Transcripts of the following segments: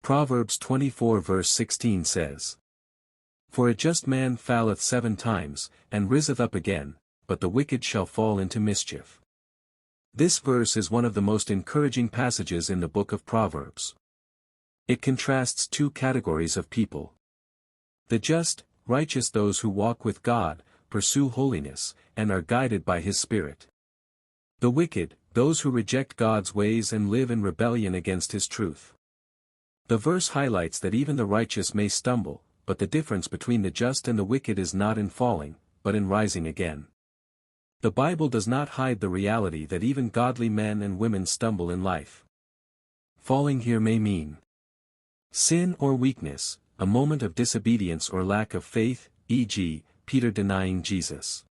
Proverbs 24 verse 16 says, "For a just man falleth 7 times, and riseth up again, but the wicked shall fall into mischief." This verse is one of the most encouraging passages in the book of Proverbs. It contrasts 2 categories of people. The just, righteous, those who walk with God, pursue holiness, and are guided by His Spirit. The wicked, those who reject God's ways and live in rebellion against His truth. The verse highlights that even the righteous may stumble, but the difference between the just and the wicked is not in falling, but in rising again. The Bible does not hide the reality that even godly men and women stumble in life. Falling here may mean sin or weakness, a moment of disobedience or lack of faith, e.g., Peter denying Jesus.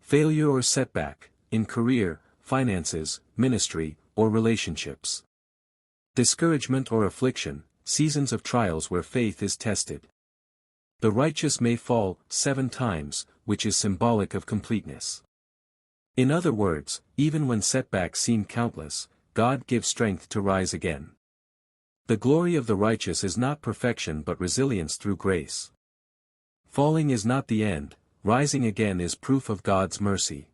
Failure or setback, in career, finances, ministry, or relationships. Discouragement or affliction, seasons of trials where faith is tested. The righteous may fall 7 times, which is symbolic of completeness. In other words, even when setbacks seem countless, God gives strength to rise again. The glory of the righteous is not perfection but resilience through grace. Falling is not the end, rising again is proof of God's mercy.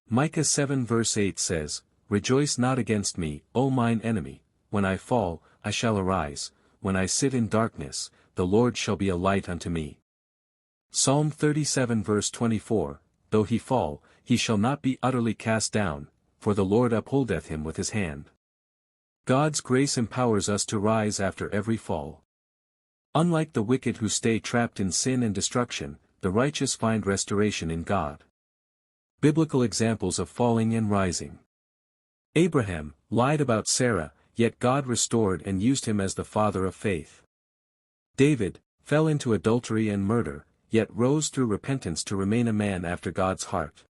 Micah 7 verse 8 says, "Rejoice not against me, O mine enemy, when I fall, I shall arise, when I sit in darkness, the Lord shall be a light unto me." Psalm 37 verse 24, "Though he fall, he shall not be utterly cast down, for the Lord upholdeth him with His hand." God's grace empowers us to rise after every fall. Unlike the wicked who stay trapped in sin and destruction, the righteous find restoration in God. Biblical examples of falling and rising. Abraham lied about Sarah, yet God restored and used him as the father of faith. David fell into adultery and murder, yet rose through repentance to remain a man after God's heart.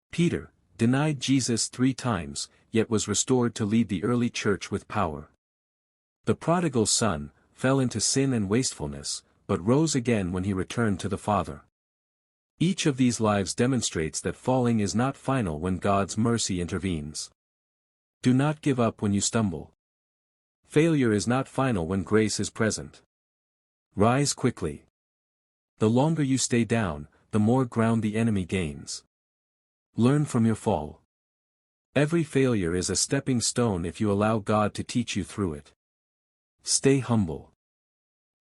Peter denied Jesus 3 times, yet was restored to lead the early church with power. The prodigal son fell into sin and wastefulness, but rose again when he returned to the Father. Each of these lives demonstrates that falling is not final when God's mercy intervenes. Do not give up when you stumble. Failure is not final when grace is present. Rise quickly. The longer you stay down, the more ground the enemy gains. Learn from your fall. Every failure is a stepping stone if you allow God to teach you through it. Stay humble.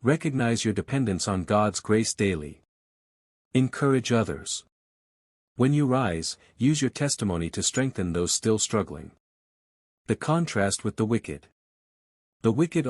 Recognize your dependence on God's grace daily. Encourage others. When you rise, use your testimony to strengthen those still struggling. The contrast with the wicked. The wicked